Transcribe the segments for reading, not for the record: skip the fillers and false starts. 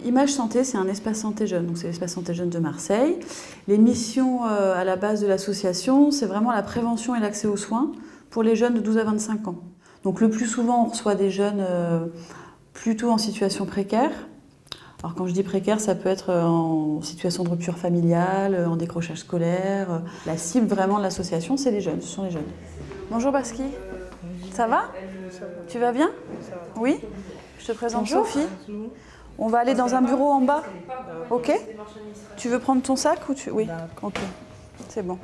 Image Santé, c'est un espace santé jeune, donc c'est l'espace santé jeune de Marseille. Les missions à la base de l'association, c'est vraiment la prévention et l'accès aux soins pour les jeunes de 12 à 25 ans. Donc le plus souvent, on reçoit des jeunes plutôt en situation précaire. Alors quand je dis précaire, ça peut être en situation de rupture familiale, en décrochage scolaire. La cible vraiment de l'association, c'est les jeunes, ce sont les jeunes. Bonjour Baski, ça va? Tu vas bien? Oui? Je te présente Sophie. On va aller dans un bureau en bas. Ok? Tu veux prendre ton sac ou tu... Oui, ok, c'est bon.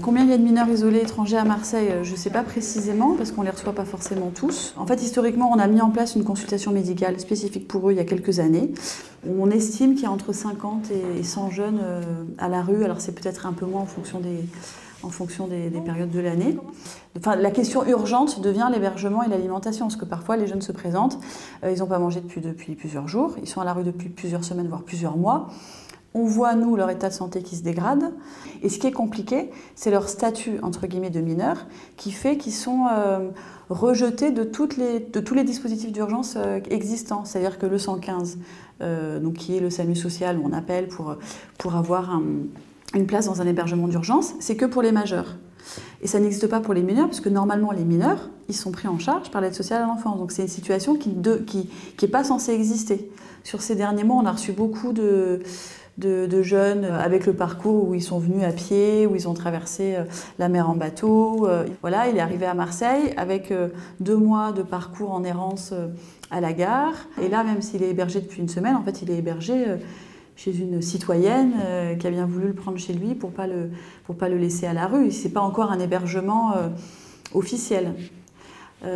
Combien il y a de mineurs isolés étrangers à Marseille? Je ne sais pas précisément parce qu'on ne les reçoit pas forcément tous. En fait, historiquement, on a mis en place une consultation médicale spécifique pour eux il y a quelques années. On estime qu'il y a entre 50 et 100 jeunes à la rue. Alors c'est peut-être un peu moins en fonction des périodes de l'année. Enfin, la question urgente devient l'hébergement et l'alimentation, parce que parfois les jeunes se présentent, ils n'ont pas mangé depuis plusieurs jours, ils sont à la rue depuis plusieurs semaines, voire plusieurs mois. On voit, nous, leur état de santé qui se dégrade. Et ce qui est compliqué, c'est leur statut, entre guillemets, de mineur, qui fait qu'ils sont rejetés de tous les dispositifs d'urgence existants. C'est-à-dire que le 115, donc, qui est le SAMU social où on appelle pour avoir une place dans un hébergement d'urgence, c'est que pour les majeurs. Et ça n'existe pas pour les mineurs, parce que normalement, les mineurs, ils sont pris en charge par l'aide sociale à l'enfance. Donc c'est une situation qui n'est pas censée exister. Sur ces derniers mois, on a reçu beaucoup de jeunes avec le parcours où ils sont venus à pied, où ils ont traversé la mer en bateau. Voilà, il est arrivé à Marseille avec 2 mois de parcours en errance à la gare. Et là, même s'il est hébergé depuis une semaine, en fait, il est hébergé chez une citoyenne qui a bien voulu le prendre chez lui pour pas le laisser à la rue. Ce n'est pas encore un hébergement officiel. C'est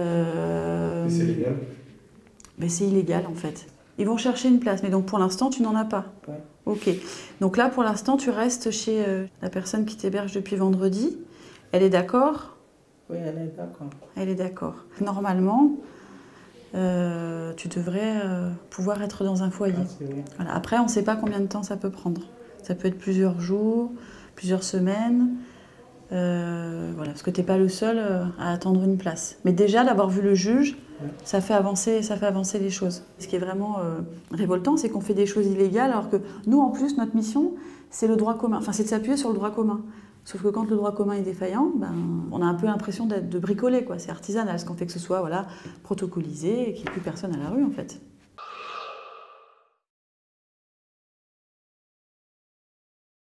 illégal? Ben, c'est illégal, en fait. Ils vont chercher une place, mais donc pour l'instant, tu n'en as pas. Ouais. Ok. Donc là, pour l'instant, tu restes chez la personne qui t'héberge depuis vendredi. Elle est d'accord? Oui, elle est d'accord. Elle est d'accord. Normalement, tu devrais pouvoir être dans un foyer. Voilà. Après, on ne sait pas combien de temps ça peut prendre. Ça peut être plusieurs jours, plusieurs semaines. Voilà, parce que tu n'es pas le seul à attendre une place. Mais déjà, d'avoir vu le juge, ça fait avancer les choses. Ce qui est vraiment révoltant, c'est qu'on fait des choses illégales, alors que nous, en plus, notre mission, c'est le droit commun. Enfin, c'est de s'appuyer sur le droit commun. Sauf que quand le droit commun est défaillant, ben, on a un peu l'impression de bricoler, quoi. C'est artisanal, ce qu'on fait que ce soit protocolisé et qu'il n'y ait plus personne à la rue, en fait.